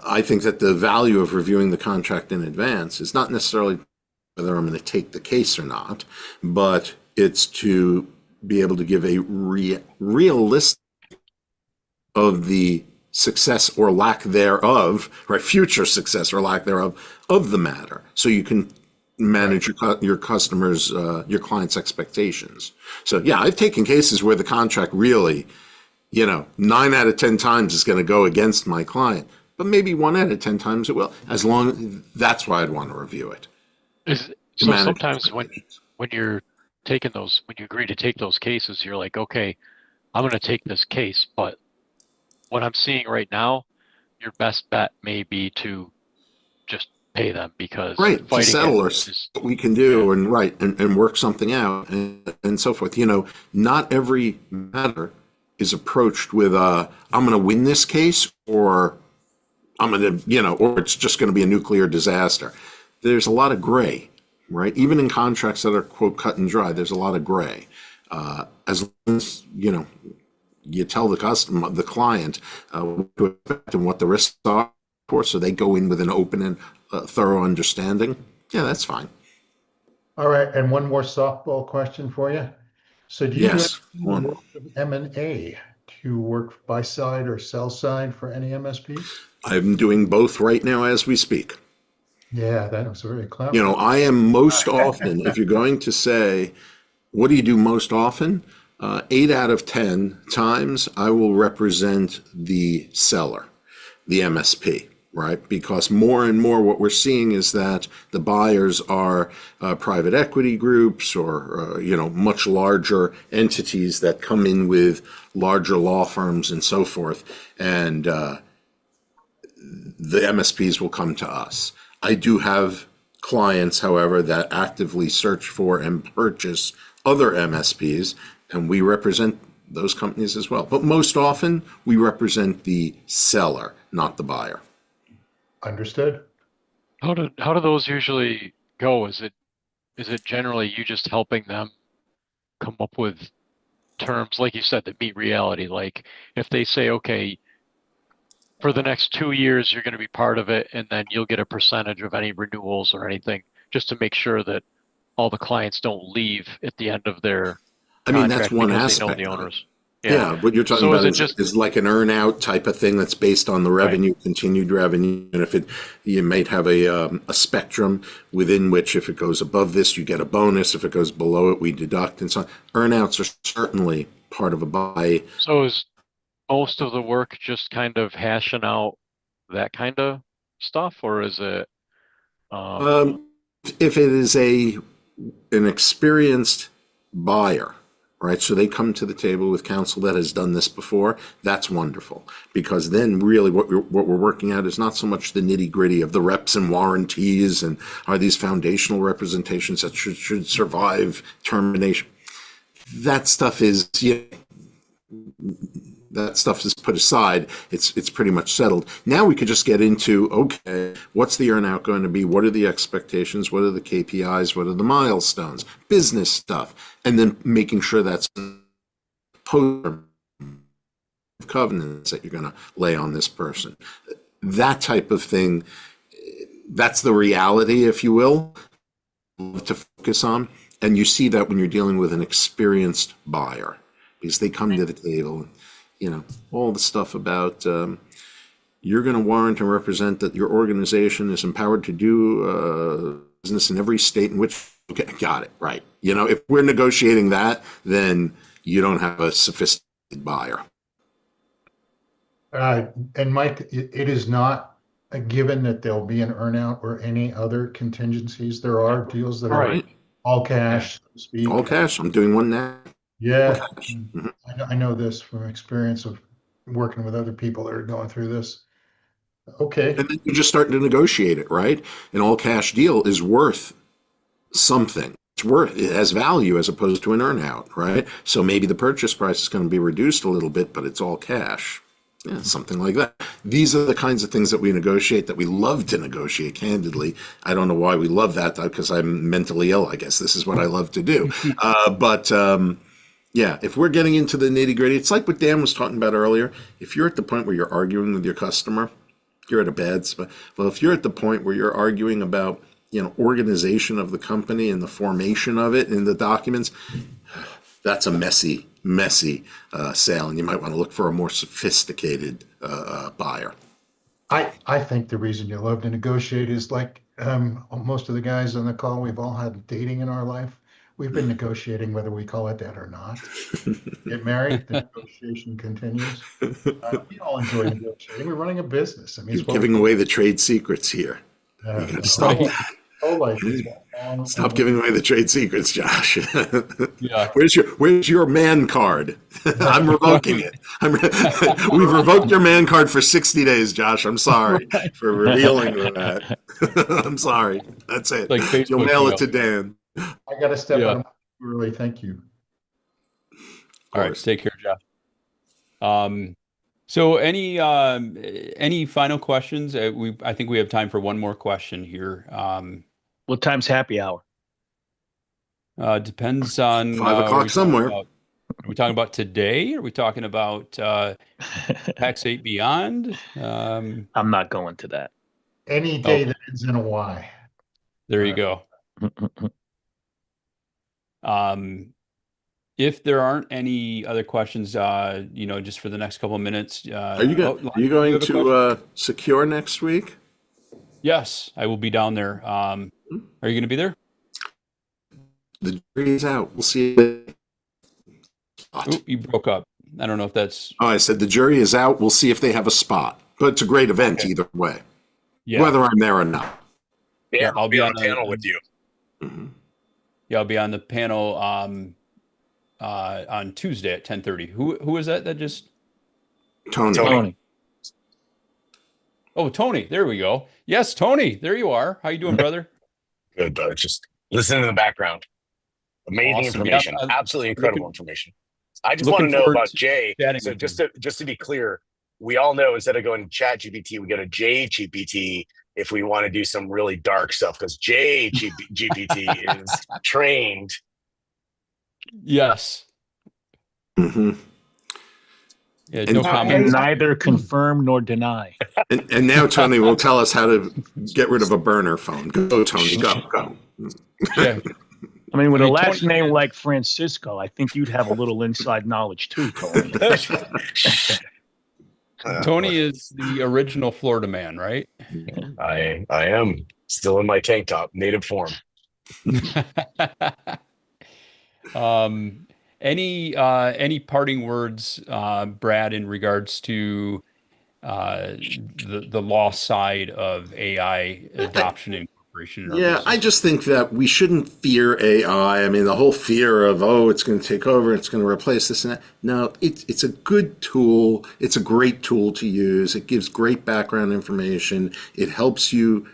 I think that the value of reviewing the contract in advance is not necessarily whether I'm going to take the case or not, but it's to be able to give a realistic of the success or lack thereof, right? Future success or lack thereof of the matter, so you can manage your customers, your clients' expectations. So yeah, I've taken cases where the contract really, 9 out of 10 times is going to go against my client, but maybe 1 out of 10 times it will. As long that's why I'd want to review it Is to so manage sometimes expectations. when you're when you agree to take those cases, you're like, okay, I'm going to take this case, but what I'm seeing right now, your best bet may be to just pay them because Right, to fighting it settle or is, what we can yeah, do and and work something out and so forth. Not every matter is approached with I'm going to win this case or I'm going to, or it's just going to be a nuclear disaster. There's a lot of gray, right? Even in contracts that are quote cut and dry, there's a lot of gray. As long as, you tell the customer, the client, what to expect and what the risks are, so they go in with an open and thorough understanding. Yeah, that's fine. All right, and one more softball question for you. So do you do Yes. any work with M&A? Do you work buy side or sell side for any MSPs? I'm doing both right now as we speak. Yeah, that was very clever. I am most often, if you're going to say, what do you do most often? 8 out of 10 times, I will represent the seller, the MSP, right? Because more and more what we're seeing is that the buyers are private equity groups or, much larger entities that come in with larger law firms and so forth. And the MSPs will come to us. I do have clients, however, that actively search for and purchase other MSPs, and we represent those companies as well. But most often, we represent the seller, not the buyer. Understood. how do those usually go? Is it generally you just helping them come up with terms, like you said, that meet reality? Like if they say, okay, for the next 2 years, you're going to be part of it, and then you'll get a percentage of any renewals or anything, just to make sure that all the clients don't leave at the end of their I mean, that's contract one because they know aspect the of it. owners. Yeah. Yeah, what you're talking So is about it just is like an earn out type of thing that's based on the right? revenue, continued revenue. And if you might have a spectrum within which if it goes above this, you get a bonus. If it goes below it, we deduct and so on. Earn outs are certainly part of a buy. So is most of the work just kind of hashing out that kind of stuff, or is it um Um, if it is an experienced buyer, right? So they come to the table with counsel that has done this before. That's wonderful because then really what we're working at is not so much the nitty gritty of the reps and warranties and are these foundational representations that should survive termination. that stuff is, that stuff is put aside. It's pretty much settled. Now we could just get into, okay, what's the earnout going to be? What are the expectations? What are the KPIs? What are the milestones? Business stuff, and then making sure that's post covenants that you're going to lay on this person. That type of thing. That's the reality, if you will, to focus on. And you see that when you're dealing with an experienced buyer, because they come to the table, all the stuff about you're going to warrant and represent that your organization is empowered to do business in every state in which, okay, got it, right. If we're negotiating that, then you don't have a sophisticated buyer. And Mike, it is not a given that there'll be an earnout or any other contingencies. There are deals that are Right. all cash, so to speak. All cash. I'm doing one now. Yeah, Mhm. I know this from experience of working with other people that are going through this. Okay. And then you just start to negotiate it, right? An all cash deal is worth something. It has value as opposed to an earnout, right? So maybe the purchase price is going to be reduced a little bit, but it's all cash. Yeah, something like that. These are the kinds of things that we negotiate, that we love to negotiate, candidly. I don't know why we love that, because I'm mentally ill. I guess this is what I love to do. Yeah, if we're getting into the nitty gritty, it's like what Dan was talking about earlier. If you're at the point where you're arguing with your customer, you're at a bad spot. Well, if you're at the point where you're arguing about, organization of the company and the formation of it in the documents, that's a messy sale, and you might want to look for a more sophisticated buyer. I think the reason you love to negotiate is like most of the guys on the call, we've all had dating in our life. We've been negotiating whether we call it that or not. Get married, the negotiation continues. We all enjoy negotiating. We're running a business. I mean, You're giving away the trade secrets here. You got to stop Right. that. whole life is long. Stop giving away the trade secrets, Josh. Yeah. Where's your man card? I'm revoking it. We've revoked your man card for 60 days, Josh. I'm sorry for revealing that. I'm sorry. That's it. Like Facebook, You'll mail it to Dan. I got to step Yeah. out early. Thank you. All right. Take care, Jeff. So any final questions? I think we have time for one more question here. What time's happy hour? Depends on 5 o'clock somewhere. Are we talking about today? Are we talking about PAX 8 Beyond? I'm not going to that. Any day Okay. that ends in a Y. There you go. If there aren't any other questions, just for the next couple of minutes. Are you Lon, going you have a question? to Secure next week? Yes, I will be down there. Are you going to be there? The jury is out. We'll see. Oh, you broke up. I don't know if that's. Oh, I said the jury is out. We'll see if they have a spot. But it's a great event either way, Yeah. whether I'm there or not. Yeah, I'll be on on the panel with you. Mhm. Yeah, I'll be on the panel on Tuesday at 10:30. Who is that just? Tony. Tony. Oh, Tony. There we go. Yes, Tony. There you are. How you doing, brother? Good, brother. Just listening in the background. Amazing Awesome. information. Yeah, Absolutely incredible looking- information. I just want to looking know forward about to Jay. chatting So with just to be clear, we all know instead of going to Chat GPT, we go to JGPT if we want to do some really dark stuff, because JGPT is trained. Yes. hmm Yeah, And- no And comment. neither confirm nor deny. And now Tony will tell us how to get rid of a burner phone. Go, Tony. Go. Yeah. I mean, with I a mean, last Tony- name like Francisco, I think you'd have a little inside knowledge too, Tony. Tony is the original Florida man, right? I am still in my tank top, native form. Any parting words, Brad, in regards to the law side of AI adoption and incorporation in our Yeah, business? I just think that we shouldn't fear AI. I mean, the whole fear of, it's going to take over, it's going to replace this and that. No, it's a good tool. It's a great tool to use. It gives great background information. It helps you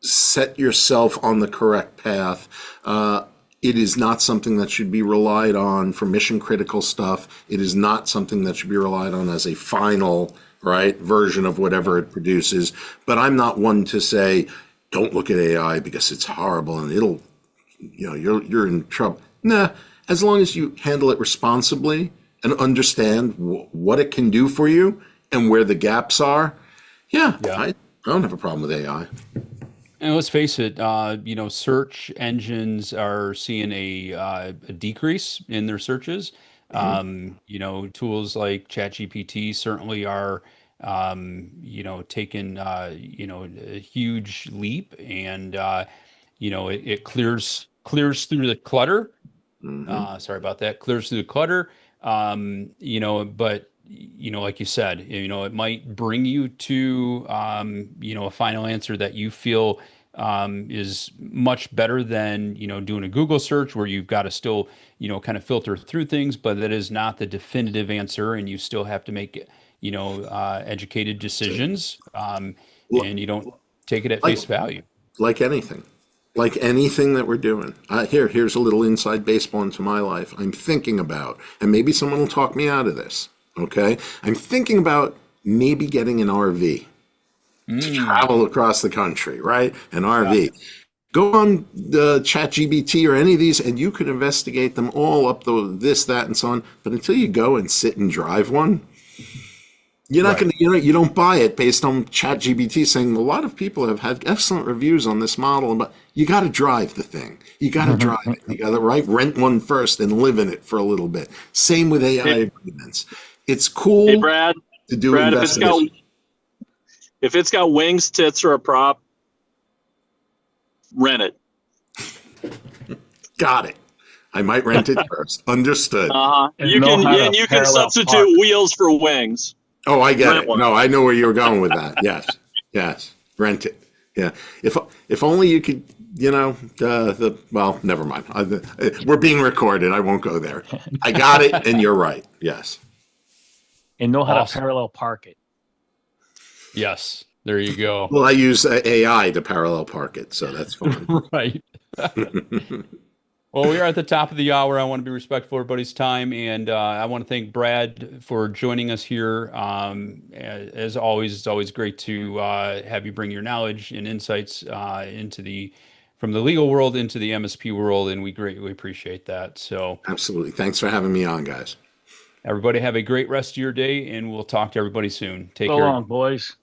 set yourself on the correct path. It is not something that should be relied on for mission critical stuff. It is not something that should be relied on as a final, right, version of whatever it produces. But I'm not one to say, don't look at AI because it's horrible and it'll, you're in trouble. Nah, as long as you handle it responsibly and understand what it can do for you and where the gaps are, Yeah. I don't have a problem with AI. And let's face it, search engines are seeing a decrease in their searches. Tools like ChatGPT certainly are, taking, a huge leap, and it clears through the clutter. Hmm. Sorry about that. Clears through the clutter. But like you said, it might bring you to, a final answer that you feel is much better than, doing a Google search where you've got to still, kind of filter through things, but that is not the definitive answer, and you still have to make, educated decisions, and you don't take it at Like, face value. like anything, like anything that we're doing. Here's a little inside baseball into my life. I'm thinking about, and maybe someone will talk me out of this. Okay, I'm thinking about maybe getting an RV to travel across the country, right? An Yeah. RV. Go on the ChatGPT or any of these, and you can investigate them all up to this, that, and so on. But until you go and sit and drive one, you're not Right. going to, you don't buy it based on ChatGPT saying a lot of people have had excellent reviews on this model, but you got to drive the thing. You got to drive it. You got to rent one first and live in it for a little bit. Same with AI Hey, agreements. It's hey, cool Brad. to do Brad, investigation. if it's got wings, tits, or a prop, rent it. Got it. I might rent it first. Understood. And You know can how to and you can parallel substitute park. wheels for wings. Oh, I get Rent it. one. No, I know where you were going with that. Yes, yes, rent it. Yeah, if only you could, well, never mind. We're being recorded. I won't go there. I got it, and you're right. Yes. And know how to Awesome. parallel park it. Yes. There you go. Well, I use AI to parallel park it, so that's fine. Right. Well, we are at the top of the hour. I want to be respectful of everybody's time, and I want to thank Brad for joining us here. As always, it's always great to have you bring your knowledge and insights from the legal world into the MSP world, and we greatly appreciate that. So, Absolutely. Thanks for having me on, guys. everybody have a great rest of your day, and we'll talk to everybody soon. Take So care. long, boys.